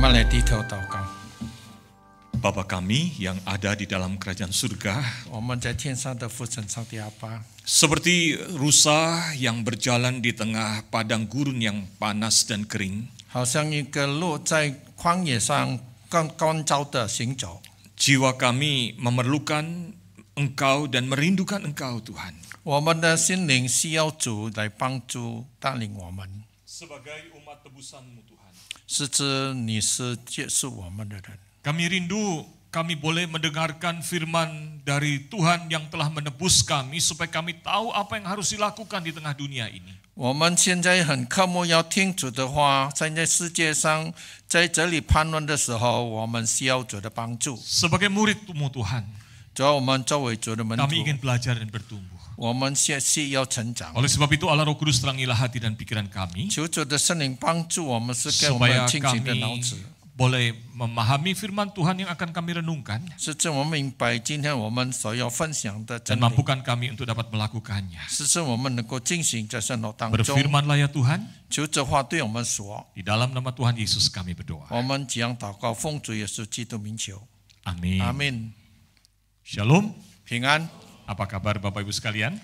们来低头祷告。 Bapa kami yang ada di dalam kerajaan surga, 我们在天上的父神上帝阿爸， seperti rusa yang berjalan di tengah padang gurun yang panas dan kering, 好像一个鹿在旷野上干燥的行走。 jiwa kami memerlukan Engkau dan merindukan Engkau Tuhan. 我们的心灵需要主来帮助带领我们， Sebagai umat tebusan-Mu Tuhan, 是指你是接受我们的人。 kami rindu kami boleh mendengarkan firman dari Tuhan yang telah menebus kami supaya kami tahu apa yang harus dilakukan di tengah dunia ini. 我们现在很渴慕要听主的话，在世界上，在这里判断的时候，我们需要主的帮助。 Sebagai murid-Mu Tuhan, 主要我们作为主的门徒， kami ingin belajar dan bertumbuh. 我们需要成长。 Oleh sebab itu Allah Roh Kudus terangilah hati dan pikiran kami, 求主的圣灵帮助我们，是给我们 supaya 清醒的脑 kami 子， boleh memahami firman Tuhan yang akan kami renungkan 是使我们明白今天我们所要分享的 dan 真理， mampukan kami untuk dapat melakukannya. 是使我们能够进行在生活当中。 Berfirmanlah ya Tuhan, 求这话对我们说， di dalam nama Tuhan Yesus kami berdoa. 我们这样祷告，奉主耶稣基督名求， Amin. 阿门。 Shalom. 平安， Apa kabar Bapak Ibu sekalian?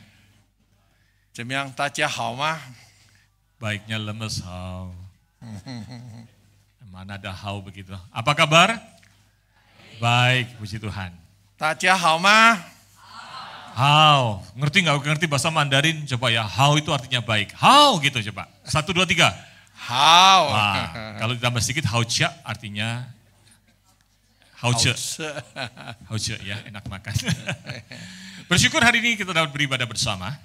怎么样？大家好吗？ Baiknya lemes hau. Mana ada hau begitu. Apa kabar? Baik, puji Tuhan. 大家好吗？ Hau, ngerti nggak? Ngerti bahasa Mandarin? Coba ya, hau itu artinya baik. Hau gitu coba. 1, 2, 3. 好， Wah, kalau ditambah sedikit haucia artinya 好 hauce. 吃。 Hauce ya, enak makan. Bersyukur hari ini kita dapat beribadah bersama.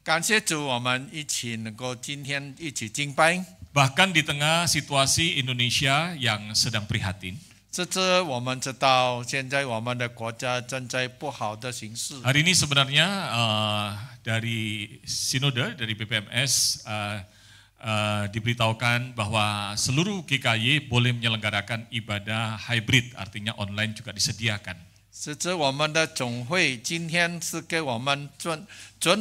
感谢主，我们一起能够今天一起敬拜。 Bahkan di tengah situasi Indonesia yang sedang prihatin. 这次我们知道，现在我们的国家正在不好的形势。 Hari ini sebenarnya dari Sinode, dari BPMS diberitahukan bahwa seluruh GKY boleh menyelenggarakan ibadah hybrid, artinya online juga disediakan. 是指我们的总会今天是给我们准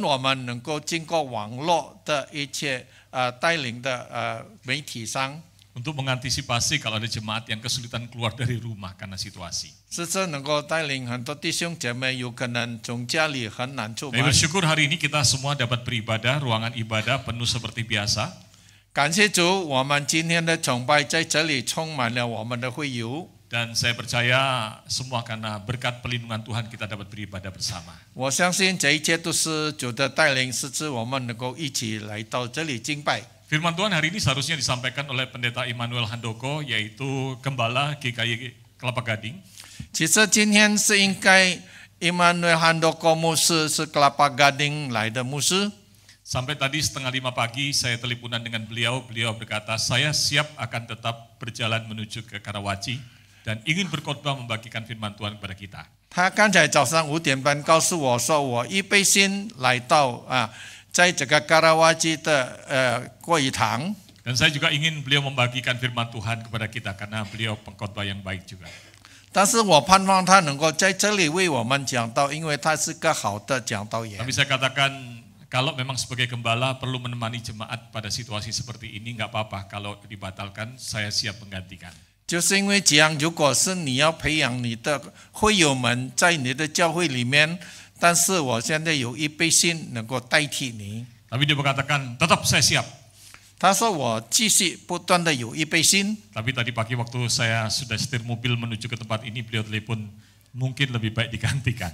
我们能够经过网络的一切带领的媒体商， Untuk mengantisipasi kalau ada jemaat yang kesulitan keluar dari rumah karena situasi. 是指能够带领很多弟兄姐妹有可能从家里很难出 Saya 门。 bersyukur hari ini kita semua dapat beribadah, ruangan ibadah penuh seperti biasa. 感谢主，我们今天的崇拜在这里充满了我们的会友。 Dan saya percaya semua karena berkat perlindungan Tuhan kita dapat beribadah bersama. 我相信这一切都是主的带领，是指我们能够一起来到这里敬拜。 Firman Tuhan hari ini seharusnya disampaikan oleh Pendeta Immanuel Handoko, yaitu Gembala GKY Kelapa Gading. 其实今天是应该 Immanuel Handoko 牧师是 Kelapa Gading 来的牧师。 Sampai tadi 4:30 pagi saya teleponan dengan beliau berkata, saya siap akan tetap berjalan menuju ke Karawaci dan ingin berkhotbah membagikan firman Tuhan kepada kita. 他刚才早上5点半告诉我说，我预备心来到在这个卡拉瓦基的会堂。 Dan saya juga ingin beliau membagikan firman Tuhan kepada kita karena beliau pengkhotbah yang baik juga. 但是我盼望他能够在这里为我们讲道，因为他是个好的讲道员。 Tapi saya katakan, kalau memang sebagai gembala perlu menemani jemaat pada situasi seperti ini, nggak apa-apa. Kalau dibatalkan, saya siap menggantikan. 就是因为这样，如果是你要培养你的会友们在你的教会里面，但是我现在有预备心能够代替你。 Tapi dia mengatakan, tetap saya siap. 他说我继续不断的有预备心。 Tapi tadi pagi waktu saya sudah setir mobil menuju ke tempat ini, beliau telepon, mungkin lebih baik digantikan.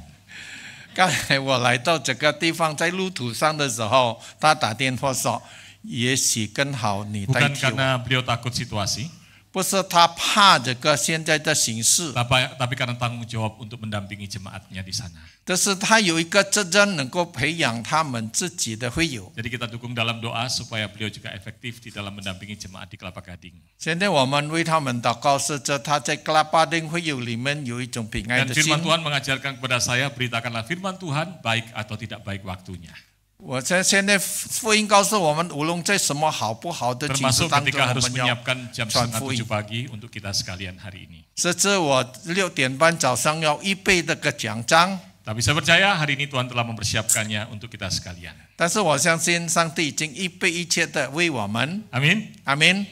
刚才我来到这个地方，在路途上的时候，他打电话说，也许更好你代 Bukan 替我。 karena beliau takut situasi, 不是他怕这个现在的形势， tapi karena tanggung jawab untuk mendampingi jemaatnya di sana. 但是他有一个责任能够培养他们自己的会友。 Jadi kita dukung dalam doa supaya beliau juga efektif di dalam mendampingi jemaat di Kelapa Gading. 现在我们为他们祷告，是这他在格拉巴丁会友里面有一种平安 Dan 的心。 firman Tuhan mengajarkan kepada saya, beritakanlah firman Tuhan baik atau tidak baik waktunya. 我现在福音告诉我们，无论在什么好不好的情势 Termasuk 当中， ketika 我 harus 们要 menyiapkan jam 传 setengah 福音 7 pagi untuk kita sekalian hari ini. 甚至我6点半早上要预备这个奖章。 Tapi saya percaya hari ini Tuhan telah mempersiapkannya untuk kita sekalian. 但是我相信上帝已经预备一切的为我们。 Amin. Amin.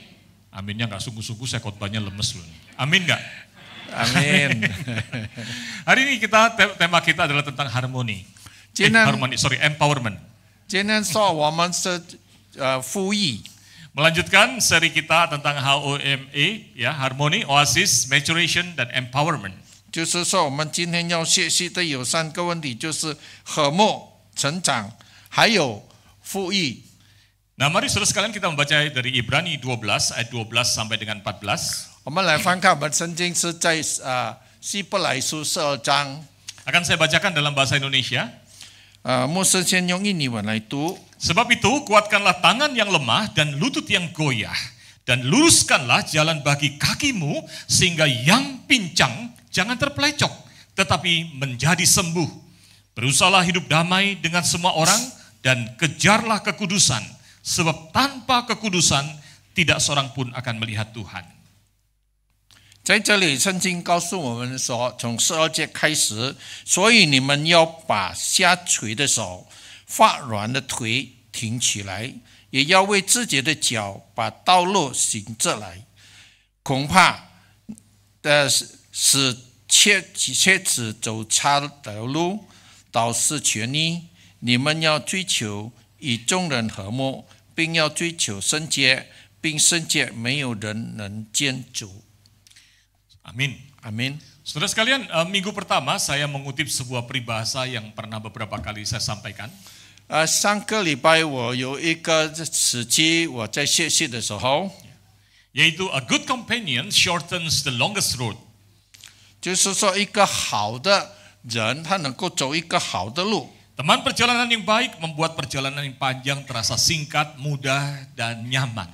Aminnya nggak sungguh-sungguh, saya khotbahnya lemes loh. Amin nggak? Amin. Hari ini tema kita adalah tentang harmoni. Empowerment. 今天说我们是复议， Melanjutkan seri kita tentang HOMA, ya, harmoni, oasis, maturation, dan empowerment. 就是说我们今天要学习的有3个问题，就是和睦、成长，还有复议。 Nah, mari saudara sekalian kita membaca dari Ibrani 12 ayat 12 sampai dengan 14. 我们来翻看我们圣经是在希伯来书12章， Akan saya bacakan dalam bahasa Indonesia. 牧师先用印尼文来读。 Sebab itu kuatkanlah tangan yang lemah dan lutut yang goyah, dan luruskanlah jalan bagi kakimu sehingga yang pincang jangan terpelecok, tetapi menjadi sembuh. Berusahalah hidup damai dengan semua orang dan kejarlah kekudusan, sebab tanpa kekudusan tidak seorang pun akan melihat Tuhan. 在这里，圣经告诉我们说，从12节开始，所以你们要把下垂的手、发软的腿挺起来，也要为自己的脚把道路行着来。恐怕使瘸子走差的路，倒是痊愈。你们要追求与众人和睦，并要追求圣洁，并圣洁没有人能见主。 Amin. Amin. Saudara sekalian, minggu pertama saya mengutip sebuah peribahasa yang pernah beberapa kali saya sampaikan. 上个礼拜我有一个时期，我在学习的时候， Yaitu a good companion shortens the longest road. 就是说一个好的人，他能够走一个好的路。 Teman perjalanan yang baik membuat perjalanan yang panjang terasa singkat, mudah, dan nyaman.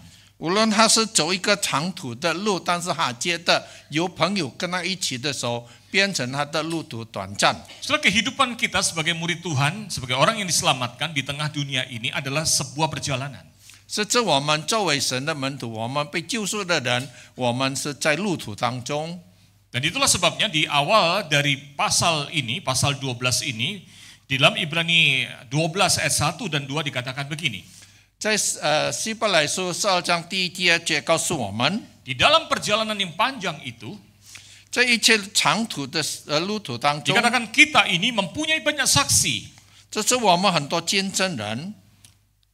无论他是走一个长途的路，但是他觉得有朋友跟他一起的时候，变成他的路途短暂。 Setelah kehidupan kita sebagai murid Tuhan, sebagai orang yang diselamatkan di tengah dunia ini adalah sebuah perjalanan. 甚至我们作为神的门徒，我们被救赎的人，我们是在路途当中。 Dan itulah sebabnya di awal dari pasal ini, pasal 12 ini, di dalam Ibrani 12 ayat 1 dan 2 dikatakan begini. 在希伯来书12章第1节告诉我们， Di dalam perjalanan yang panjang itu, 在一切长途的路途当中， dikatakan kita ini mempunyai banyak saksi. 这是我们很多见证人。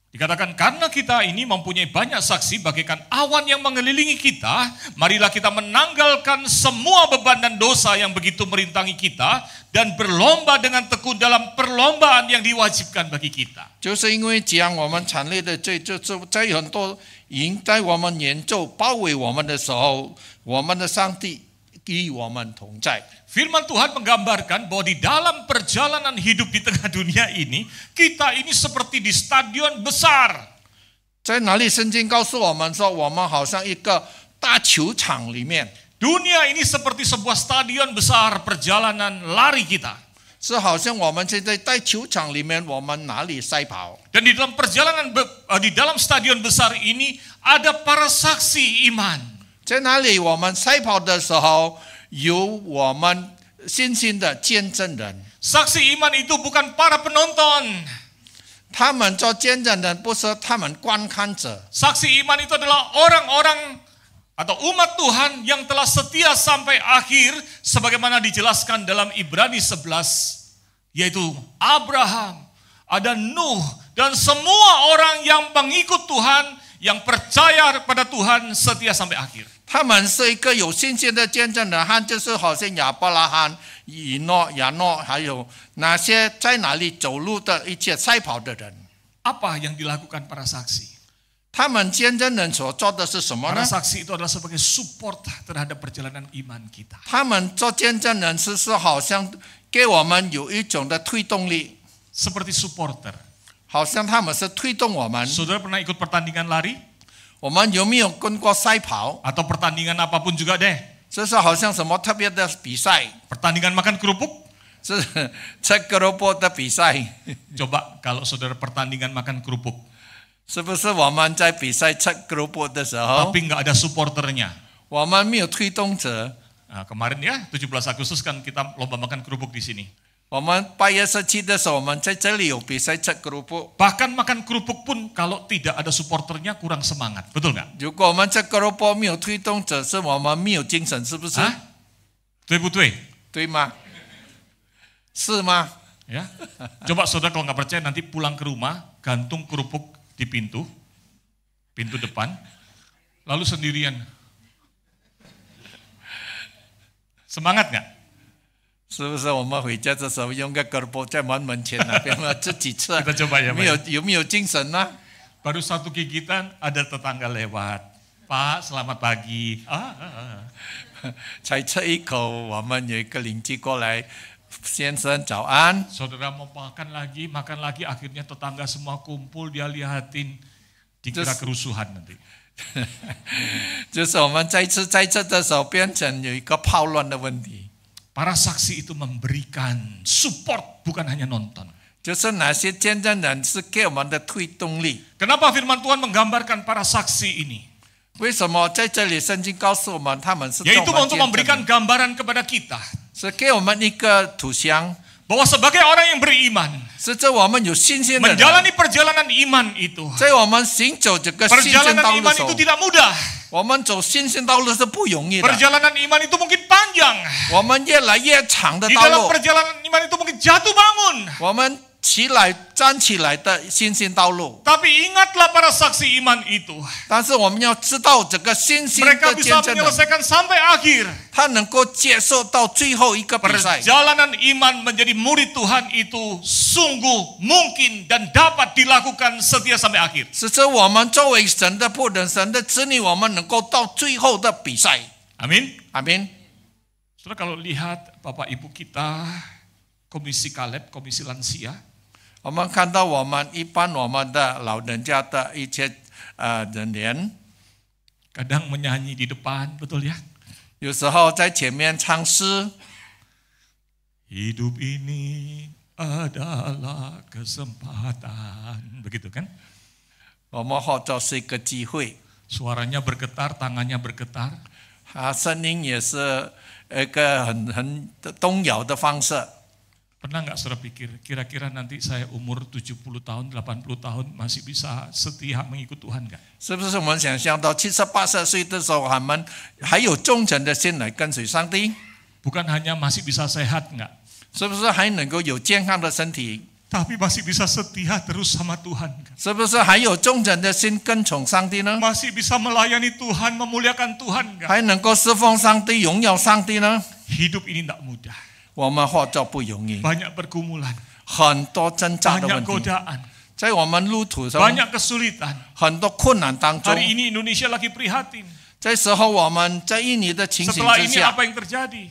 Dikatakan karena kita ini mempunyai banyak saksi bagaikan awan yang mengelilingi kita, marilah kita menanggalkan semua beban dan dosa yang begitu merintangi kita dan berlomba dengan tekun dalam perlombaan yang diwajibkan bagi kita. 就是因为讲我们惨烈的罪，就是在很多营在我们演奏包围我们的时候，我们的上帝与我们同在。 Firman Tuhan menggambarkan bahwa di dalam perjalanan hidup di tengah dunia ini, kita ini seperti di stadion besar. 在哪里？圣经告诉我们说，我们好像一个大球场里面， Dunia ini seperti sebuah stadion besar perjalanan lari kita. 是好像我们现在在球场里面，我们哪里赛跑？ Dan di dalam perjalanan di dalam stadion besar ini ada para saksi iman. 在哪里？我们赛跑的时候，有我们信心的见证人。 Saksi iman itu bukan para penonton. 他们做见证人，不是他们观看者。 Saksi iman itu adalah orang-orang atau umat Tuhan yang telah setia sampai akhir sebagaimana dijelaskan dalam Ibrani 11, yaitu Abraham, ada Nuh, dan semua orang yang mengikut Tuhan, yang percaya kepada Tuhan setia sampai akhir. 他们是一个有信心的见证人，和就是好像亚伯拉罕、以诺、亚诺，还有那些在哪里走路的一切赛跑的人。 Apa yang dilakukan para saksi? 他们见证人所做的是什么 Para 呢？ saksi itu adalah sebagai support terhadap perjalanan iman kita. 他们做见证人是好像给我们有一种的推动力， Seperti supporter. 好像他们是推动我们。 Saudara pernah ikut pertandingan lari? 我们有没有跟过赛跑？ Atau pertandingan apapun juga deh. 这是好像什么特别的比赛？ Pertandingan makan kerupuk? 是吃萝卜的比赛？ Coba kalau saudara pertandingan makan kerupuk, 是不是我们在比赛吃萝卜的时候， tapi nggak ada supporternya. 我们没有推动者？ Nah, kemarin ya 17 Agustus kan kita lomba makan kerupuk di sini. 我们8月17的时候，我们在这里有比赛吃kerupuk。 Bahkan makan kerupuk pun kalau tidak ada supporternya kurang semangat, betul nggak? 如果我们吃kerupuk没有推动者，是我们没有精神，是不是？ 对不对？对吗？是吗？ Ya, coba saudara kalau nggak percaya nanti pulang ke rumah, gantung kerupuk di pintu depan, lalu sendirian. Semangat nggak? 是不是我们回家的时候用个kerupuk在门前那边自己吃？ Kita coba ya, 有没有精神呢？ Baru satu gigitan ada tetangga lewat. Pak, selamat pagi. 才吃一口，我们有一个邻居过来，先生早安。 Saudara mau makan lagi, akhirnya tetangga semua kumpul, dia lihatin, dikira kerusuhan nanti. 就是我们再吃的时候，变成有一个暴乱的问题。 Para saksi itu memberikan support, bukan hanya nonton. 就是哪些见证人是给我们的推动力？ Kenapa firman Tuhan menggambarkan para saksi ini? 为什么在这里圣经告诉我们他们是 Yaitu 做我们 untuk 见证 memberikan 人？ gambaran kepada kita 是给我们一个图像， bahwa sebagai orang yang beriman, 是这我们有信心的人， menjalani perjalanan iman itu, 在我们行走这个信心 perjalanan 道路 iman 的时 itu 候， tidak mudah. 我们走信心道路是不容易的， Perjalanan iman itu mungkin panjang. 我们越来越长的 Di 道 dalam 路， perjalanan iman itu mungkin jatuh bangun. 我们站起来的信心道路。 Tapi ingatlah para saksi iman itu. 但是我们要知道这个信心 Mereka 的 bisa 见证人， menyelesaikan sampai akhir. 他能够接受到最后一个比赛。 Perjalanan iman menjadi murid Tuhan itu sungguh mungkin dan dapat dilakukan setia sampai akhir. 是这我们作为神的仆人、神的子女，我们能够到最后的比赛。 Amin. 阿门。 Saudara kalau lihat Bapak Ibu kita, Komisi Kaleb, Komisi Lansia, 我们看到我们一般我们的老人家的一些人员， kadang menyanyi di depan, betul ya? 有时候在前面唱诗， Hidup ini adalah kesempatan, begitu kan? 我们或者是一个机会， Suaranya bergetar, tangannya bergetar. 声音也是一个很动摇的方式。 Pernah nggak saudara pikir, kira-kira nanti saya umur 70 tahun, 80 tahun masih bisa setia mengikut Tuhan nggak? 是不是我们想象到70、80岁的时候，我们还有忠诚的心来跟随上帝？ Bukan hanya masih bisa sehat nggak? 是不是还能够有健康的身体？ Tapi masih bisa setia terus sama Tuhan nggak? 是不是还有忠诚的心跟从上帝呢？ Masih bisa melayani Tuhan, memuliakan Tuhan nggak? 还能够侍奉上帝、荣耀上帝呢？ Hidup ini nggak mudah. 我们或者不容易， Banyak pergumulan, 很多挣扎的 banyak 问题， godaan, 在我们路途上 banyak kesulitan. 很多困难当中。 Hari ini Indonesia lagi prihatin. 这时候我们在印尼的情形 Setelah 之 ini 下， apa yang terjadi?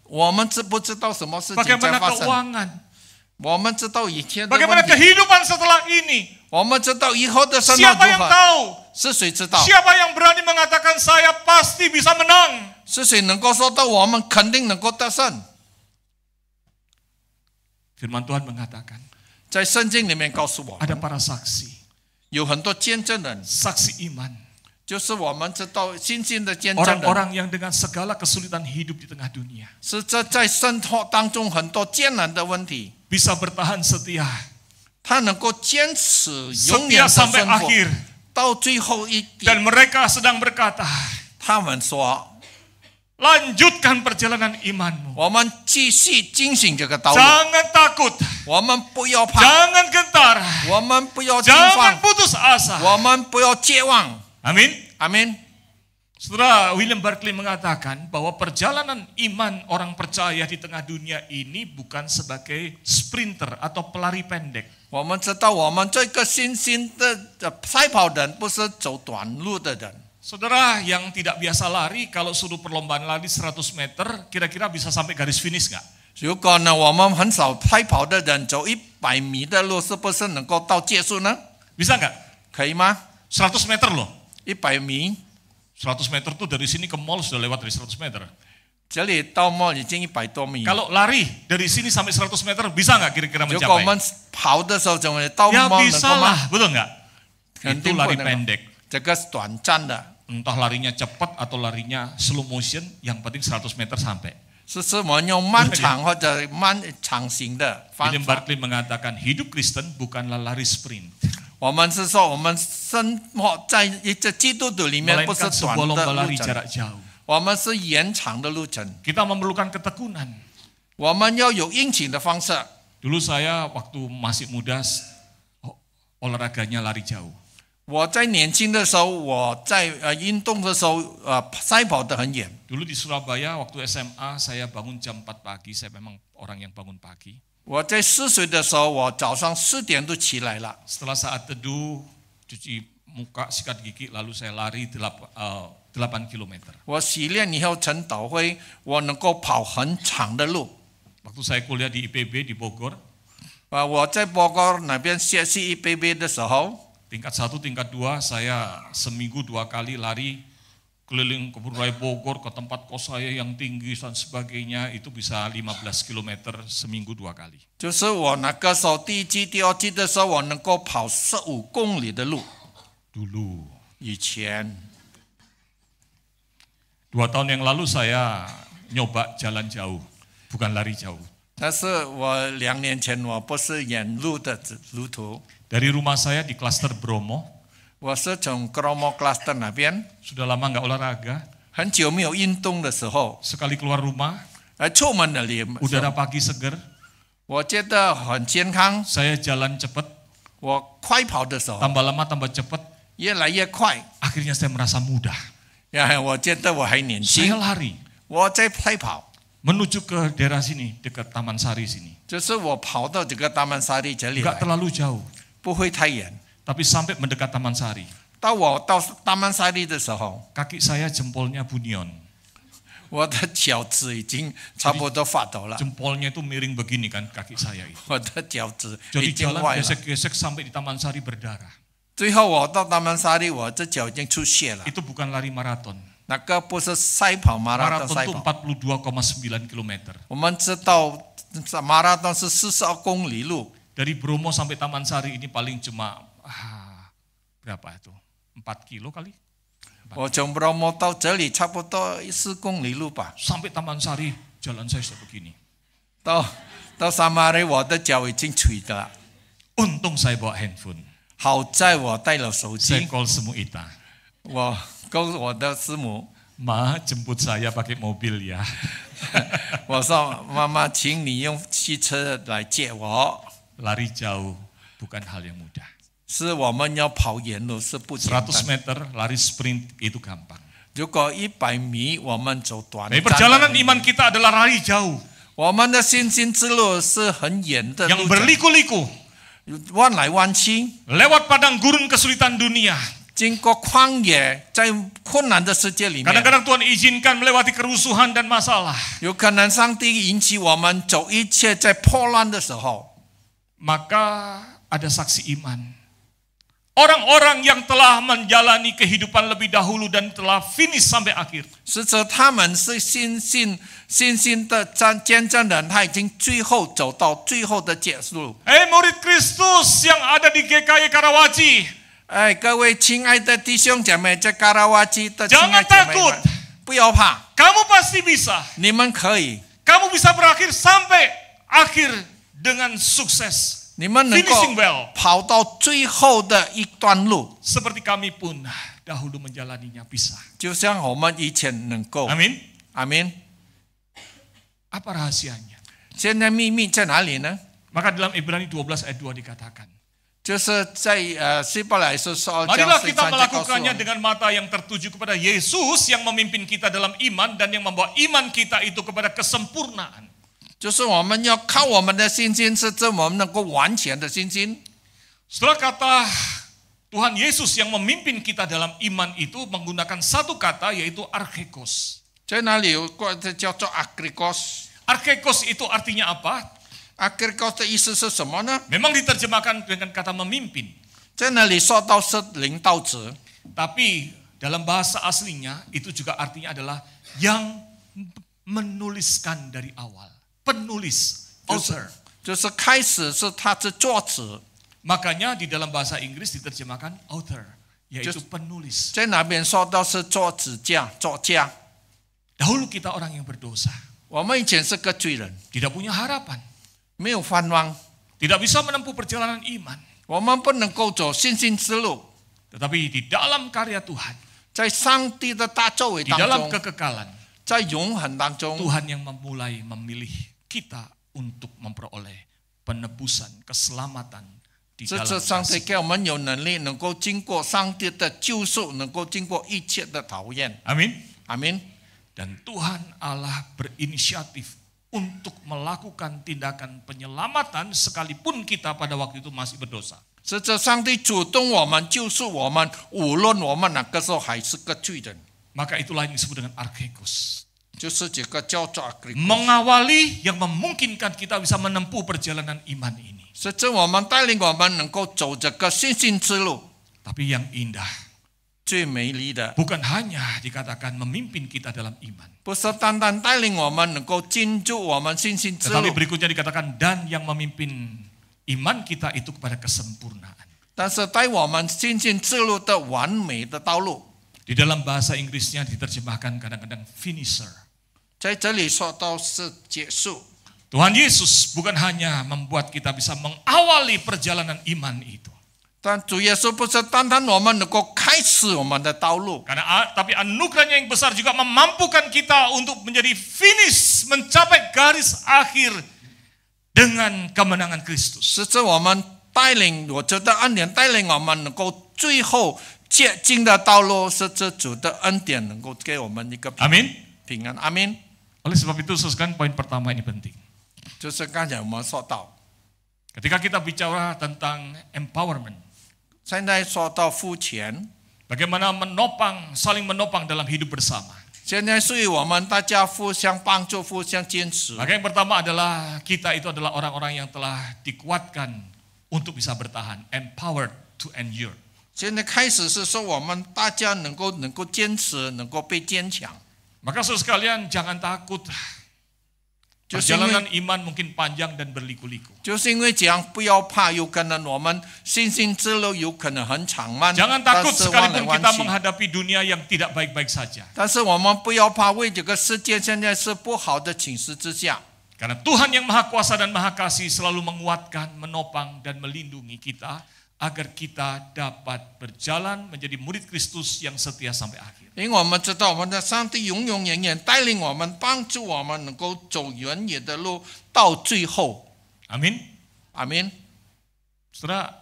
我们知不知道什么事情在 Bagaimana 发生？ keuangan? 我们知道以前的 Bagaimana 问题， kehidupan setelah ini? 我们知道以后的生活 Siapa 如 yang 何， tahu? 是谁知道？ Siapa yang berani mengatakan saya pasti bisa menang? 是谁能够说到我们肯定能够得胜？ Firman Tuhan mengatakan 在圣经里面告诉我们， ada para saksi, 有很多见证人， saksi iman, 就是我们知道信心的见证人， orang-orang yang dengan segala kesulitan hidup di tengah dunia 是这在生活当中很多艰难的问题， bisa bertahan setia, 他能够坚持永远 setia 的 sampai 生活 akhir, 到最后一点。 dan mereka sedang berkata, 他们说， lanjutkan perjalanan imanmu, 我们继续进行这个道路， jangan takut, 我们不要怕， jangan gentar, 我们不要惊 jangan 慌， putus asa. 我们不要绝望。 Amin. 阿门。 Saudara William Barclay mengatakan bahwa perjalanan iman orang percaya di tengah dunia ini bukan sebagai sprinter atau pelari pendek. 我们知道，我们这个信心的赛跑人不是走短路的人。 Saudara yang tidak biasa lari, kalau suruh perlombaan lari 100 meter, kira-kira bisa sampai garis finish nggak? 如果呢，我们很少赛跑的人走100米的路，是不是能够到结束呢？ Bisa nggak? 可以吗？ 100 meter loh. 100米， 100 meter tuh dari sini ke mall sudah lewat dari 100 meter. 这里到mall已经100多米。 Kalau lari dari sini sampai 100 meter, bisa nggak kira-kira 如果我 mencapai? 们跑的时候，怎么到 Ya mall 能 bisa 够吗？ lah, betul nggak? 肯 Itu 定不 lari 能。 pendek. 这个是短暂的， Entah larinya cepat atau larinya slow motion, yang penting 100 meter sampai. 是我们用漫长或者漫长型的方 William 法。 Barclay mengatakan hidup Kristen bukanlah lari sprint, 我们是说，我们生活在一个基督徒里面，不是 melainkan 短 sebuah lomba 的 lari 路程， jarak jauh. 我们是延长的路程。 Kita memerlukan ketekunan. 我们要有殷勤的方式。 Dulu saya waktu masih muda olahraganya lari jauh. 我在年轻的时候，我在运动的时候，赛跑得很远。 Dulu di Surabaya waktu SMA saya bangun jam 4 pagi, saya memang orang yang bangun pagi. 我在4岁的时候，我早上4点都起来了。 Setelah saat teduh, cuci muka, sikat gigi, lalu saya lari 8 kilometer. 我洗练以后晨祷会，我能够跑很长的路。 Waktu saya kuliah di IPB di Bogor, 我在波哥那边学习 IPB 的时候， tingkat 1, tingkat 2, saya seminggu 2 kali lari keliling kebun raya Bogor ke tempat kos saya yang tinggi dan sebagainya, itu bisa 15 kilometer seminggu 2 kali. 就是我那个时候第一季、第二季的时候，我能够跑15公里的路。 Dulu. 以前 2 tahun yang lalu saya nyoba jalan jauh, bukan lari jauh. 但是我2年前我不是远路的路途， Dari rumah saya di klaster Bromo, 我是从 Kromo Cluster 那边， sudah lama nggak olahraga, 很久没有运动的时候， sekali keluar rumah, 出门的里， udara pagi seger, 我觉得很健康。 saya jalan cepat, 我快跑的时候 tambah lama tambah cepat, 越来越快， akhirnya saya merasa mudah. 我觉得我还年 Saya 轻， lari 我在快跑， menuju ke daerah sini, dekat Taman Sari sini. 就是我跑到这个大曼沙利这里 Nggak 来， terlalu jauh, 不会太远。 tapi sampai mendekat Taman Sari, 到我到大曼沙利的时候， kaki saya jempolnya bunyion. 我的脚趾已经差不多发抖了， Jempolnya itu miring begini kan kaki saya itu. 我的脚趾 Jadi 已经 jalan 坏了。 gesek-gesek sampai di Taman Sari berdarah. 最后我到大曼沙利，我这脚已经出血了。 Itu bukan lari maraton. 那个不是赛跑，马拉松 Maraton 赛 itu 跑。 42,9 kilometer. 我们知道马拉松是42公里路， Dari Bromo sampai Taman Sari ini paling cuma berapa itu? 4 kilo kali. 我从 Bromo 到这里差不多4公里路吧。 Sampai Taman Sari jalan saya sudah begini. 到撒马利，我的脚已经垂的了。 Untung saya bawa handphone. 好在我带了手 Saya 机， call Semu Ita. 我跟我的师母 Ma, jemput saya pakai mobil ya. 我说：“妈妈，请你用汽车来接我。 Lari jauh bukan hal yang mudah. 是我们要跑远路，是不简单。 100 meter lari sprint itu gampang. 如果100米我们走短 Tapi 暂 perjalanan 的， iman kita adalah lari jauh 我们的信心之路是很远的 yang 路程， berliku-liku 弯来弯去， lewat padang gurun kesulitan dunia. 经过旷野，在困难的世界里面， Kadang-kadang Tuhan izinkan melewati kerusuhan dan masalah. 有可能上帝引起我们走一切在破乱的时候， Maka ada saksi iman. Orang-orang yang telah menjalani kehidupan lebih dahulu dan telah finish sampai akhir. 是指他们是信心的见证人，他已经最后走到最后的结束。 Murid Kristus yang ada di GKI Karawaci, 哎，各位亲爱的弟兄姐妹，在嘎拉瓦基的亲爱 jangan 姐妹 takut. 们，不要怕， Kamu pasti bisa. 你们可以， Kamu bisa berakhir sampai akhir dengan sukses. 你们能够 Finishing well. 跑到最后的一段路， Seperti kami pun dahulu menjalaninya bisa. 就像我们以前能够。 Amin. 阿明， Apa rahasianya? 现在秘密在哪里呢？ Maka dalam Ibrani 12 ayat 2 dikatakan, 就是在希伯来书12章 marilah 13 kita 节告诉我 melakukannya 们 dengan mata yang tertuju kepada Yesus yang memimpin kita dalam iman dan yang membawa iman kita itu kepada kesempurnaan. 就是我们要靠我们的信心，是这我们能够完全的信心。 Setelah kata Tuhan Yesus yang memimpin kita dalam iman itu menggunakan satu kata yaitu archekos. 在哪里有个叫做 agrikos？ Archekos itu artinya apa? agrikos 的意思是什么呢？ Memang diterjemahkan dengan kata memimpin. 在那里说到是领导者， Tapi dalam bahasa aslinya itu juga artinya adalah yang menuliskan dari awal. Penulis, author. 就是开始是他是作者， Makanya di dalam bahasa Inggris diterjemahkan author, yaitu Just- penulis. 在那边说到是作者家、作家。 Dahulu kita orang yang berdosa. 我们以前是个罪人， tidak punya harapan, 没有盼望， tidak bisa menempuh perjalanan iman. 我们不能够走信心之路。 Tetapi di dalam karya Tuhan, 在上帝的大作为 di 当 dalam 中， kekekalan, 在永恒当中， Tuhan yang memilih kita untuk memperoleh penebusan, keselamatan di 这 dalam 上帝 kasih. 给我们有能力，能够经过上帝的救赎，能够经过一切的考验。 Amin. 阿门。 Dan Tuhan Allah berinisiatif untuk melakukan tindakan penyelamatan sekalipun kita pada waktu itu masih berdosa. 是这上帝主动我们救赎我们，无论我们那个时候还是个罪人， Maka itulah yang disebut dengan archegos. 就是这个叫做 agrikos。 Mengawali yang memungkinkan kita bisa menempuh perjalanan iman ini. 是这我们带领我们能够走这个信心之路， Tapi yang indah 最美丽的， bukan hanya dikatakan memimpin kita dalam iman. 不是单单带领我们能够进入我们信心之 Tetapi 路， berikutnya dikatakan dan yang memimpin iman kita itu kepada kesempurnaan. 但是带我们信心之路的完美的道路。 Di dalam bahasa Inggrisnya diterjemahkan kadang-kadang finisher. 在这里说到是结束， Tuhan Yesus bukan hanya membuat kita bisa mengawali perjalanan iman itu. 但主耶稣不是单单我们能够开始我们的道路， Tapi anugerahnya yang besar juga memampukan kita untuk menjadi finish, mencapai garis akhir dengan kemenangan Kristus. 是这我们带领，我觉得恩典带领我们能够最后接近的道路，是这主的恩典能够给我们一个 Amin. 平安。阿门。 Oleh sebab itu, saudara, poin pertama ini penting. 就是刚才我们说到， Ketika kita bicara tentang empowerment, 现在说到付钱， bagaimana saling menopang dalam hidup bersama. 现在是我们大家互相帮助、互相坚持。 Maka yang pertama adalah kita itu adalah orang-orang yang telah dikuatkan untuk bisa bertahan, empowered to endure. 现在开始是说我们大家能够坚持，能够被坚强。 Maka saudara sekalian jangan takut. Perjalanan iman mungkin panjang dan berliku-liku. 就是因为这样，不要怕，有可能我们信心之路有可能很长漫， Jangan 但 takut 是弯来 sekalipun 弯 kita 去。 menghadapi dunia yang tidak baik-baik saja. 但是我们不要怕，为这个世界现在是不好的情势之下， Karena Tuhan yang Maha Kuasa dan Maha Kasih selalu menguatkan, menopang, dan melindungi kita agar kita dapat berjalan menjadi murid Kristus yang setia sampai akhir. 因为我们知道我们的上帝永永远远带领我们，帮助我们能够走远远的路到最后。 Amin. 阿门。 Saudara,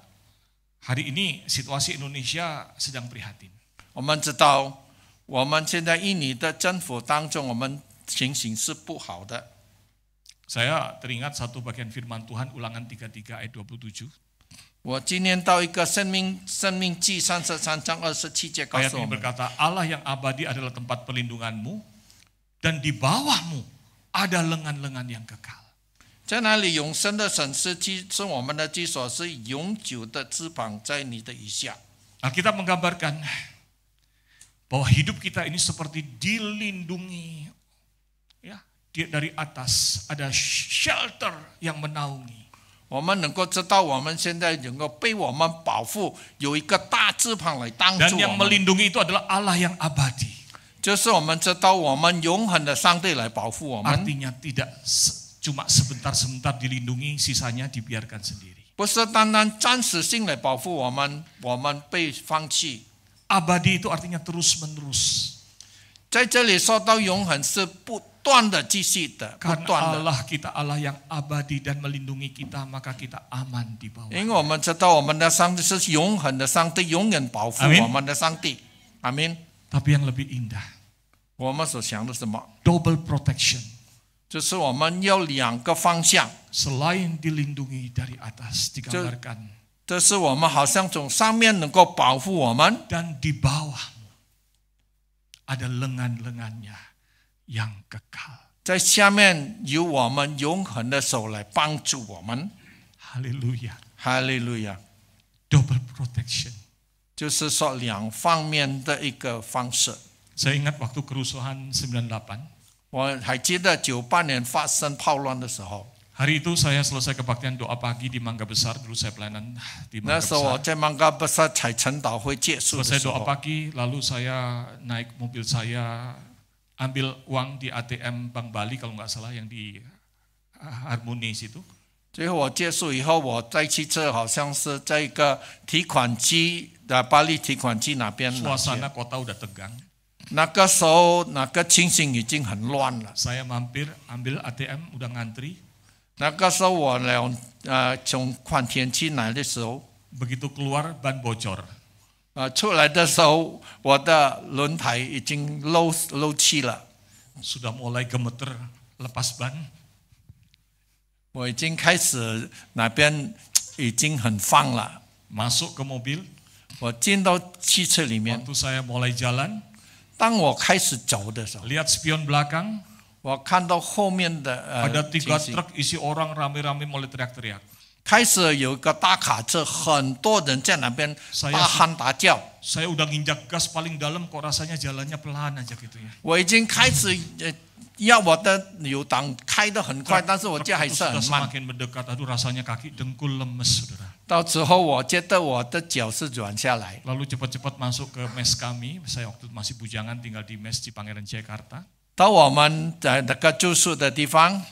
hari ini situasi Indonesia sedang prihatin. 我们知道我们现在印尼的政府当中，我们情形是不好的。 Saya teringat satu bagian firman Tuhan Ulangan 33 ayat 27. 我今天到一个生命记33章27节告 Ayat 诉 ini 我们， berkata, Allah yang abadi adalah tempat perlindunganmu, dan di bawahmu ada lengan-lengan yang kekal. 在那里永生的神是我们的居所，是永久的翅膀在你的以下。 Alkitab menggambarkan bahwa hidup kita ini seperti dilindungi, ya, dari atas ada shelter yang menaungi. 我们能够知道，我们现在能够被我们保护，有一个大翅膀来帮 Dan 助 yang 我们。 melindungi itu adalah Allah yang abadi. 就是我们知道，我们永恒的上帝来保护我们， Artinya tidak cuma sebentar-sebentar dilindungi, sisanya dibiarkan sendiri. 不是单单暂时性来保护我们，我们被放弃。 Abadi itu artinya terus-menerus. 在这里说到永恒是不断的继续的，不 Karena 断的。 Allah kita Allah yang abadi dan melindungi kita, maka kita aman di bawah. 因为我们知道我们的上帝是永恒的上帝，永远保护 Amin 我们的上帝。阿门。 Tapi yang lebih indah, 我们所想的是什么？ double protection. 就是我们要两个方向， Selain dilindungi dari atas, digambarkan, 这是我们好像从上面能够保护我们， dan di bawahmu ada lengan-lengannya yang kekal. 在下面有我们永恒的手来帮助我们。 Haleluya. 哈利路亚！ Double protection. 就是说两方面的一个方式。 Saya ingat waktu kerusuhan 98. 我还记得98年发生炮乱的时候， Hari itu saya selesai kebaktian doa pagi di Mangga Besar. Dulu saya pelayanan di 那 Mangga 时候我 Besar. 在曼嘎布萨彩晨祷会结束的 Selesai 时 doa 候， pagi, lalu saya naik mobil saya ambil uang di ATM Bank Bali kalau nggak salah yang di Harmoni situ. 最后我结束以后，我再去测，好像是在一个提款机的巴黎提款机那边。 Suasana kota udah tegang. 那个时候，那个情形已经很乱了。 Saya mampir ambil ATM udah ngantri. 那个时候我从换天气来的时候， Begitu keluar ban bocor. 出来的时候，我的轮胎已经漏气了。 Sudah mulai gemeter lepas ban. 我已经开始那边已经很放了。 Masuk ke mobil. 我进到汽车里面， Waktu saya mulai jalan, 当我开始走的时候， lihat spion belakang, 我看到后面的 ada 3 情形 truk isi orang rame-rame mulai teriak-teriak. 开始有一个大卡车，很多人在那边 Saya 大喊大叫。 Saya udah nginjak gas paling dalam, kok rasanya jalannya pelan aja gitu ya. 我已经开始要我的油档开得很快，但是我 Truk 这还 itu 是 sudah 很慢。 semakin mendekat, aduh rasanya kaki dengkul lemes, saudara. 到之后，我觉得我的脚是软下来。 Lalu cepat-cepat masuk ke mes kami. Saya waktu itu masih bujangan tinggal di mes di Pangeran Jakarta. 到我们在那个住宿的地方，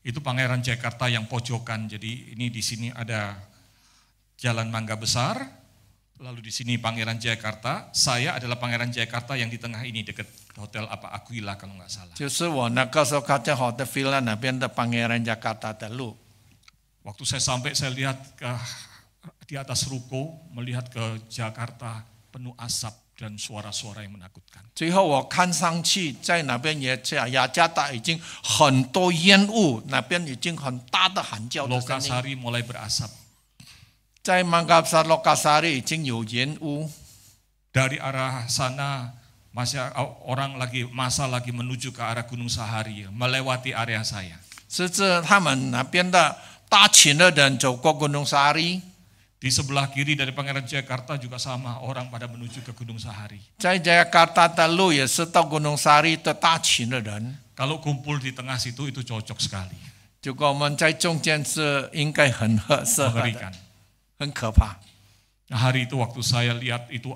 Itu Pangeran Jakarta yang pojokan. Jadi ini di sini ada Jalan Mangga Besar. Lalu di sini Pangeran Jakarta. Saya adalah Pangeran Jakarta yang di tengah ini dekat hotel Aquila kalau nggak salah. 就是我那个时候看见好的 villa 那边的Pangeran Jakarta 的路。 Waktu saya sampai, saya lihat di atas ruko, melihat ke Jakarta penuh asap dan suara-suara yang menakutkan. 最后我看上去，在那边也雅加达已经很多烟雾，那边已经很大的喊叫的声音。 Lokasari mulai berasap. 在Makassar Lokasari 已经有烟雾。 Dari arah sana masa lagi menuju ke arah Gunung Sahari, melewati area saya. 甚至他们那边的大群的人走过Gunung Sahari。 Di sebelah kiri dari Pangeran Jakarta juga sama, orang pada menuju ke Gunung Sahari. 在Jakarta 的路也是到Gunung Sahari 的大群的人。 Kalau kumpul di tengah situ itu cocok sekali. 如果我们在中间是应该很适合的， Mengerikan. 很可怕。 Nah, hari itu waktu saya lihat itu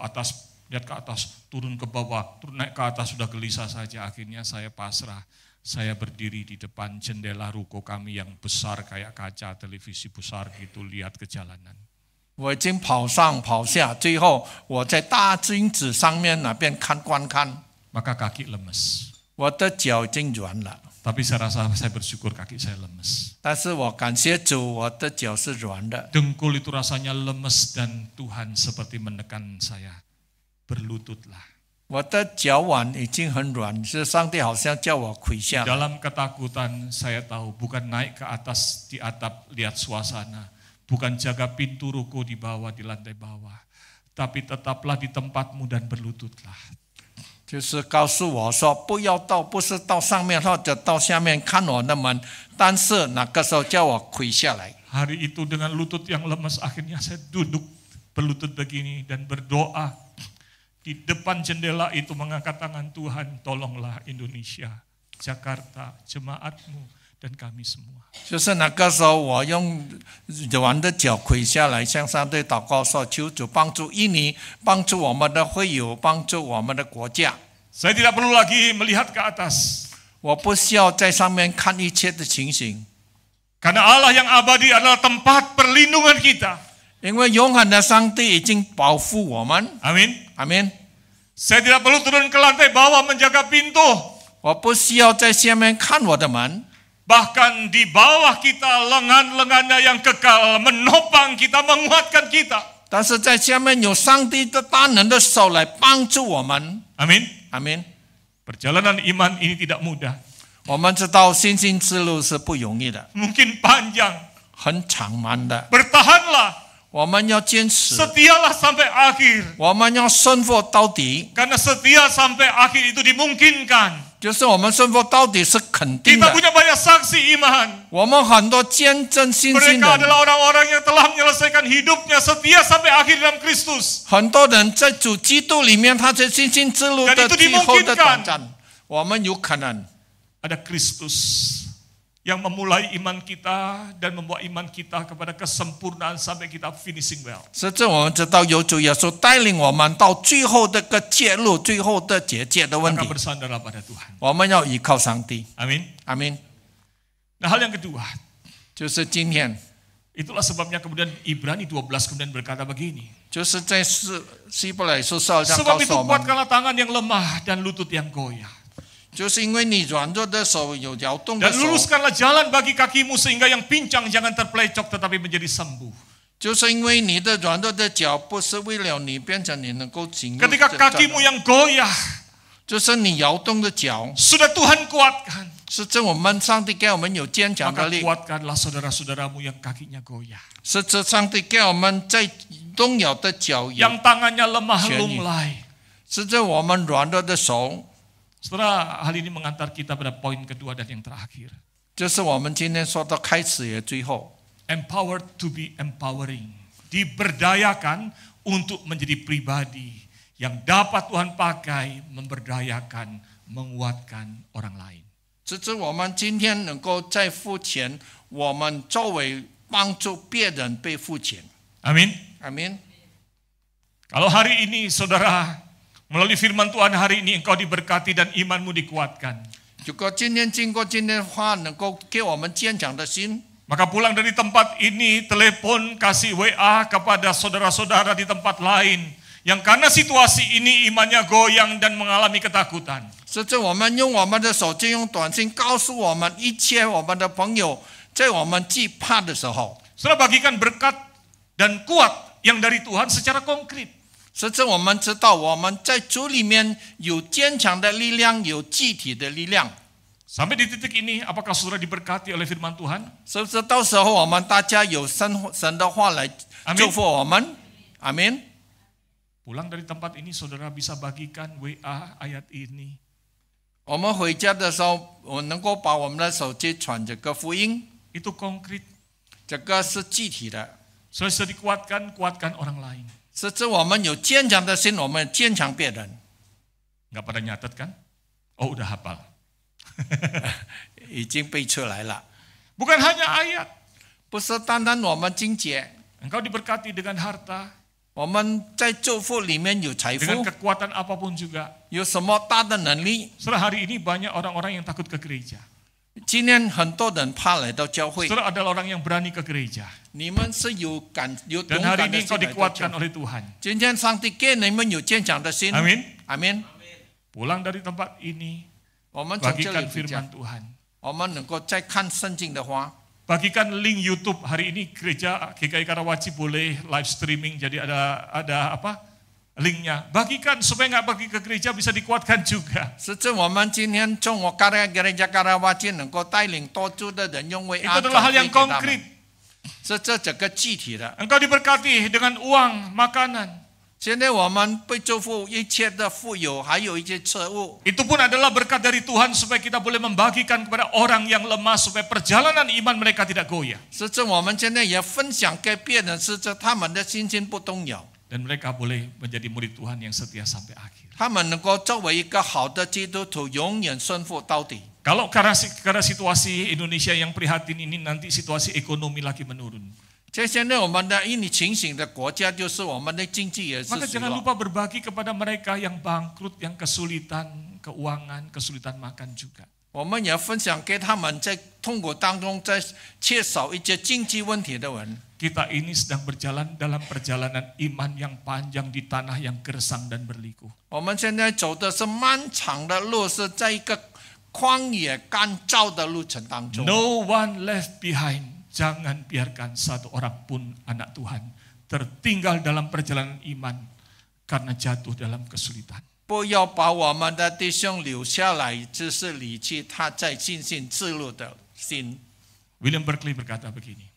lihat ke atas, turun ke bawah, turun naik ke atas, sudah gelisah saja. Akhirnya saya pasrah. Saya berdiri di depan jendela ruko kami yang besar kayak kaca televisi besar gitu, lihat ke jalanan. 我已经跑上跑下，最后我在大镜子上面那边观看， Maka kaki lemes. 我的脚已经软了。 Tapi saya rasa saya bersyukur kaki saya lemes. 但是我感谢主，我的脚是软的。 Dengkul itu rasanya lemes dan Tuhan seperti menekan saya. Berlututlah. 我的脚腕已经很软，是上帝好像叫我跪下。 Dalam ketakutan saya tahu bukan naik ke atas di atap lihat suasana, bukan jaga pintu ruko di bawah di lantai bawah, tapi tetaplah di tempatmu dan berlututlah. 就是告诉我说，不是到上面或者到下面看我的门，但是那个时候叫我跪下来。 Hari itu dengan lutut yang lemas akhirnya saya duduk berlutut begini dan berdoa. Di depan jendela itu mengangkat tangan, Tuhan tolonglah Indonesia, Jakarta, jemaatmu dan kami semua. 就是那个时候，我用软的脚跪下来，向上帝祷告说：“求主帮助印尼，帮助我们的会友，帮助我们的国家。” Saya tidak perlu lagi melihat ke atas. 我不需要在上面看一切的情形， Karena Allah yang abadi adalah tempat perlindungan kita. 因为永恒的上帝已经保护我们。 Amin. 阿门。 Saya tidak perlu turun ke lantai bawah menjaga pintu. 我不需要在下面看我的门， Bahkan di bawah kita lengan-lengannya yang kekal menopang kita, menguatkan kita. 但是在下面有上帝的大能的手来帮助我们。 Amin. 阿门。 Perjalanan iman ini tidak mudah. 我们知道信心之路是不容易的， Mungkin panjang. 很长漫的， Bertahanlah. 我们要坚持， Setialah sampai akhir. 我们要顺服到底。 Karena setia sampai akhir itu dimungkinkan. 就是我们顺服到底是肯定 Kita 的。 punya banyak saksi iman. 我们很多见证信心 Mereka 人， adalah orang-orang yang telah menyelesaikan hidupnya setia sampai akhir dalam Kristus. 很多人在主基督里面，他在信心之路的最后的短暂，我们有可能 Ada Kristus yang memulai iman kita dan membawa iman kita kepada kesempurnaan sampai kita finishing well. 甚至我们知道有主耶稣带领我们到最后这个结路、最后的结界的问 Maka 题， bersandarlah pada Tuhan. 我们要依靠上帝。 Amin. 阿门。 Nah, hal yang kedua, 就是今天， itulah sebabnya kemudian Ibrani 12 kemudian berkata begini. 就是在希伯来书12章 Sebab 告 itu 诉我们， kuatkanlah tangan yang lemah dan lutut yang goyah. 就是因为你软弱的手有摇动的 Dan 手， luruskanlah jalan bagi kakimu sehingga yang pincang jangan terpelecok tetapi menjadi sembuh. 就是因为你的软弱的脚不是为了你变成你能够行路， Ketika kakimu yang goyah 就是你摇动的脚， sudah Tuhan kuatkan. 是这我们上帝给我们有坚强的 Maka 力， kuatkanlah saudara-saudaramu yang kakinya goyah. 是这上帝给我们在动摇的脚有， Yang tangannya lemah 痊愈。 lunglai. 是这我们软弱的手， Setelah hal ini mengantar kita pada poin kedua dan yang terakhir. 就是我们今天说的开始也最后， Empowered to be empowering. Diberdayakan untuk menjadi pribadi yang dapat Tuhan pakai memberdayakan, menguatkan orang lain. 是指我们今天能够在付钱，我们作为帮助别人被付钱。 Amin. 阿门。 Kalau hari ini saudara melalui firman Tuhan hari ini engkau diberkati dan imanmu dikuatkan. 如果今天经过今天的话，能够给我们坚强的心， Maka pulang dari tempat ini, telepon, kasih WA kepada saudara-saudara di tempat lain. Yang karena situasi ini imannya goyang dan mengalami ketakutan. 甚至我们用我们的手机、用短信告诉我们一切我们的朋友，在我们惧怕的时候， Saudara bagikan berkat dan kuat yang dari Tuhan secara konkret. 甚至我们知道我们在主里面有坚强的力量，有具体的力量。 Sampai di titik ini, apakah saudara diberkati oleh firman Tuhan? 是不是到时候我们大家有神的话来祝福我们？阿门。 Pulang dari tempat ini, saudara bisa bagikan WA ayat ini. 我们回家的时候，我能够把我们的手机传这个福音， Itu konkret. 这个是具体的。 Saudara sudah dikuatkan, kuatkan orang lain. 是指我们有坚强的心，我们坚强别人。 Nggak pada nyatet kan? Oh udah hafal. 已经背出来了， Bukan hanya ayat. 不是单单我们经节， Engkau diberkati dengan harta, 我们在祝福里面有财 dengan 富， kekuatan apapun juga. 有什么大的能力？ Setelah hari ini banyak orang-orang yang takut ke gereja. 今天很多人怕来到教会， Saudara adalah orang yang berani ke gereja. 你们是有勇 Dan hari 敢的 ini 心 engkau 来到教 dikuatkan 会。 oleh Tuhan. 今天上帝给你们有坚强的心， Amin. 阿门。 Pulang dari tempat ini, 我们从这里 bagikan 回家 firman，Tuhan. 我们能够再看圣经的话， Bagikan link YouTube. Hari ini gereja GKI Karawaci boleh live streaming. Jadi ada apa? Linknya. Bagikan supaya nggak pergi ke gereja bisa dikuatkan juga. 是指我们今天从我gereja Karawaci 能够带领多数的人用为 Itu adalah hal yang konkret. 是这整个具体的。 Engkau diberkati dengan uang, makanan. 现在我们被祝福一切的富有，还有一些车物， Itu pun adalah berkat dari Tuhan supaya kita boleh membagikan kepada orang yang lemah supaya perjalanan iman mereka tidak goyah. 是这我们现在也分享给别人，是这他们的信心不动摇， Dan mereka boleh menjadi murid Tuhan yang setia sampai akhir. 他们能够作为一个好的基督徒，永远顺服到底。 Kalau karena situasi Indonesia yang prihatin ini nanti situasi ekonomi lagi menurun. 这现在我们的印尼情形的国家，就是我们的经济也是 Maka 衰 jangan 落。 lupa berbagi kepada mereka yang bangkrut, yang kesulitan keuangan, kesulitan makan juga. 我们也分享给他们在痛苦当中，在缺少一些经济问题的人。 Kita ini sedang berjalan dalam perjalanan iman yang panjang di tanah yang gersang dan berliku. 我们现在走的是漫长的路，是在一个旷野干燥的路程当中。 No one left behind. Jangan biarkan satu orang pun anak Tuhan tertinggal dalam perjalanan iman karena jatuh dalam kesulitan. 不要把我们的弟兄留下来，只是离弃他在信心之路的心。 William Berkeley berkata begini.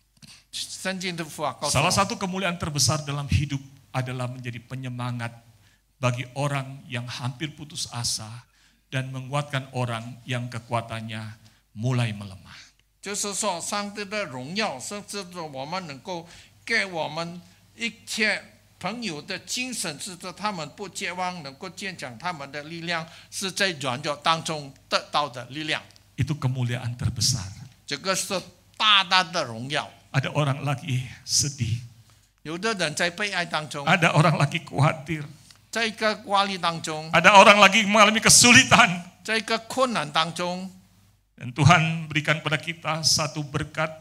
圣经的话告诉我 Salah satu kemuliaan terbesar dalam hidup adalah menjadi penyemangat bagi orang yang hampir putus asa dan menguatkan orang yang kekuatannya mulai melemah. 就是说，上帝的荣耀，甚至我们能够给我们一切朋友的精神，是在他们不绝望，能够坚强他们的力量，是在软弱当中得到的力量。 Itu kemuliaan terbesar. 这个是大大的荣耀。 Ada orang lagi sedih. 有的人在被爱当中， Ada orang lagi khawatir. 在一个压力当中， Ada orang lagi mengalami kesulitan. 在一个困难当中， Dan Tuhan berikan pada kita satu berkat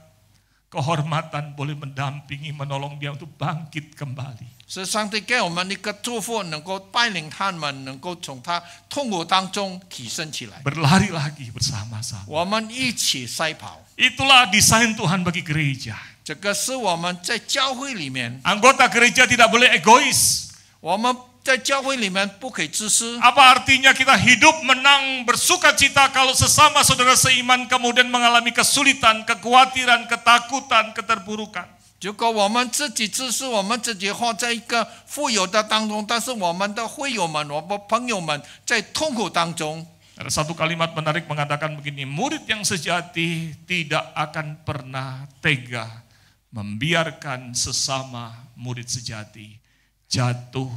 kehormatan boleh mendampingi, menolong dia untuk bangkit kembali. 是上帝给我们一个祝福，能够带领他们能够从他痛苦当中提升起来。 Berlari lagi bersama-sama. 我们一起赛跑， Itulah desain Tuhan bagi gereja. 这个是我们在教会里面， Anggota gereja tidak boleh egois. 我们在教会里面不可以自私。 Apa artinya kita hidup menang bersuka cita kalau sesama saudara seiman kemudian mengalami kesulitan, kekhawatiran, ketakutan, keterpurukan. 如果我们自己自私，我们自己活在一个富有的当中，但是我们的会友们、我们朋友们在痛苦当中。 Ada satu kalimat menarik mengatakan begini, murid yang sejati tidak akan pernah tega membiarkan sesama murid sejati jatuh,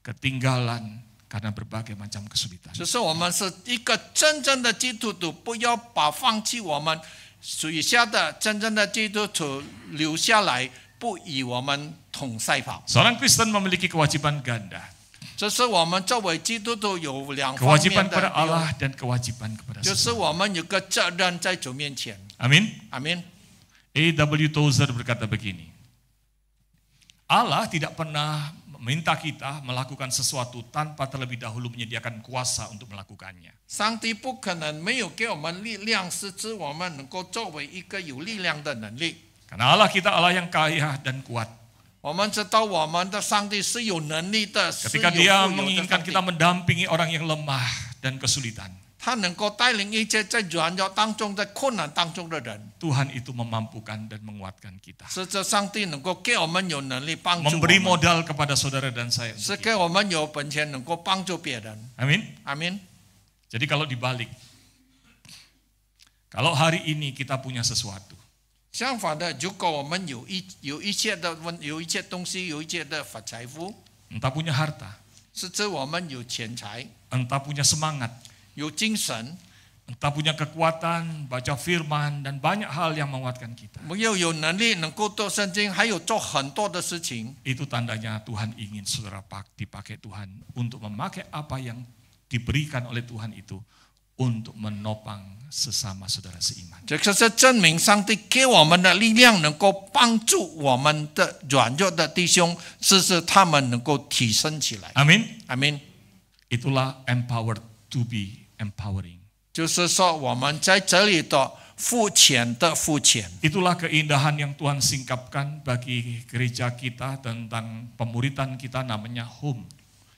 ketinggalan karena berbagai macam kesulitan. 就是我们是一个真正的基督徒，不要把放弃我们属下的真正的基督徒留下来，不与我们同赛跑。 Seorang Kristen memiliki kewajiban ganda. 这是我们作为基督徒有两方面 Kewajiban 的 kepada Allah dan kewajiban kepada 就 sesama. 是我们有个责任在主面前。 Amin. 阿门。 A.W. Tozer berkata begini, Allah tidak pernah meminta kita melakukan sesuatu tanpa terlebih dahulu menyediakan kuasa untuk melakukannya. 上帝不可能没有给我们力量，使之我们能够作为一个有力量的能力。 Karena Allah kita Allah yang kaya dan kuat. 我们知道我们的上帝是有能力的，是有 Ketika 富 Dia 有的 menginginkan 上帝 kita。mendampingi orang yang lemah dan kesulitan, 他能够带领一切在软弱当中、在困难当中的人， Tuhan itu memampukan dan menguatkan kita. 是这上帝能够给我们有能力帮助我 Memberi 们， modal kepada saudara dan saya. 是给我们有本钱能够帮助别人。 Amin. 阿门。 Jadi kalau dibalik, kalau hari ini kita punya sesuatu, 相反的，如果我们有一切东西，有一切的财富， entah punya harta, 是指我们有钱财、 entah punya semangat, 有精神， entah punya kekuatan, baca firman, dan banyak hal yang menguatkan kita. 没有能力能够读圣经，还有做很多的事情， Itu tandanya Tuhan ingin saudara dipakai Tuhan untuk memakai apa yang diberikan oleh Tuhan itu untuk menopang sesama saudara seiman. 这个是证明上帝给我们的力量，能够帮助我们的软弱的弟兄，使他们能够提升起来。 Amin. 阿门。 Itulah empowered to be empowering. 就是说，我们在这里的付钱。 Itulah keindahan yang Tuhan singkapkan bagi gereja kita tentang pemuritan kita namanya home.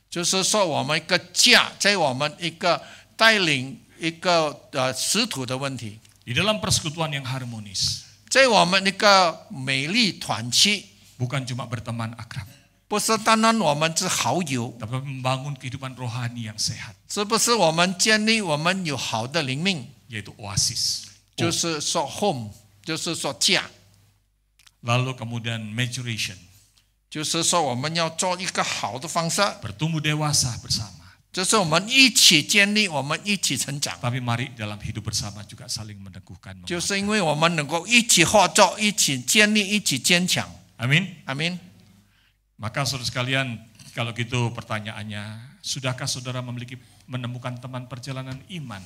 就是说，我们一个家，在我们一个带领一个使徒的问题， Di dalam persekutuan yang harmonis, 在我们一个美丽团契， bukan cuma berteman akrab, 不是单单我们是好友， tapi membangun kehidupan rohani yang sehat, 是不是我们建立我们有好的灵命？ yaitu oasis. 就是说 home， 就是说家， Lalu kemudian maturation, 就是说我们要做一个好的方式， bertumbuh dewasa bersama. 就是我们一起建立，我们一起成长。 Tapi mari dalam hidup bersama juga saling meneguhkan. 就是因为我们能够一起合作，一起建立，一起坚强。 Amin. 阿门。 Maka saudara sekalian, kalau gitu pertanyaannya, sudahkah saudara menemukan teman perjalanan iman?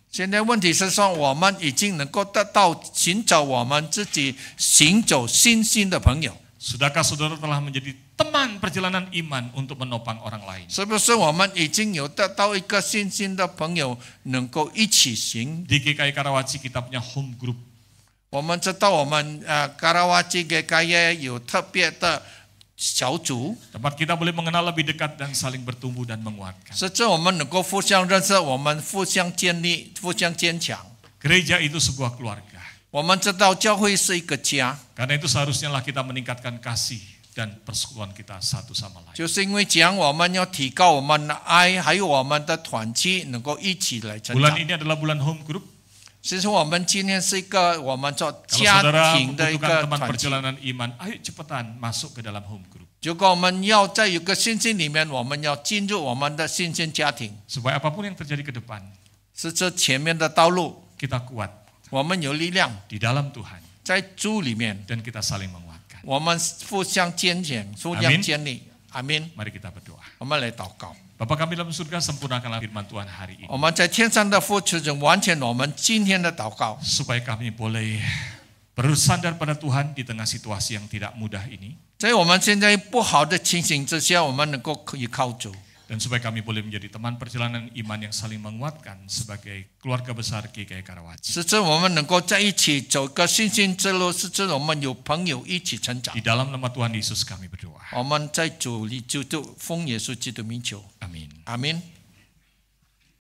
现在问题是说，我们已经能够得到寻找我们自己行走信心的朋友， Sudahkah saudara telah menjadi teman perjalanan iman untuk menopang orang lain? 是不是我们已经有得到一个信心的朋友，能够一起行？ Di GKI Karawaci kita punya home group. 我们知道我们Karawaci GKI有特别的小组， Tempat kita boleh mengenal lebih dekat dan saling bertumbuh dan menguatkan. 使之我们能够互相认识，我们互相建立，互相坚强。 Gereja itu sebuah keluarga. 我们知道教会是一个家， Karena itu seharusnya lah kita meningkatkan kasih dan persekutuan kita satu sama lain. 就是因为这样，我们要提高我们的爱，还有我们的团契，能够一起来成 Bulan 长。 ini adalah bulan home group. 其实我们今天是一个我们做 Kalau 家 saudara 庭的一 membutuhkan 个 teman 团契。 perjalanan iman, ayo cepetan masuk ke dalam home group. 如果我们要在一个信心里面，我们要进入我们的信心家庭， Supaya apapun yang terjadi ke depan, 是这前面的道路， kita kuat. 我们有力量， di dalam Tuhan 在主里面， dan kita saling menguatkan. 我们互相坚强，互相建立。阿门。 Mari kita berdoa. 我们来祷告。 Bapa kami dalam surga, sempurnakanlah firman Tuhan hari ini 我们在天上的父，求主完全我们今天的祷告， supaya kami boleh bersandar pada Tuhan di tengah situasi yang tidak mudah ini 在我们现在不好的情形之下，我们能够依靠主。 dan supaya kami boleh menjadi teman perjalanan iman yang saling menguatkan sebagai keluarga besar GKI Karawaci. 使之我们能够在一起走个信心之路，使之我们有朋友一起成长 Di。dalam nama Tuhan Yesus kami berdoa. 我们在主里就奉耶稣基督名求， Amin. 阿门。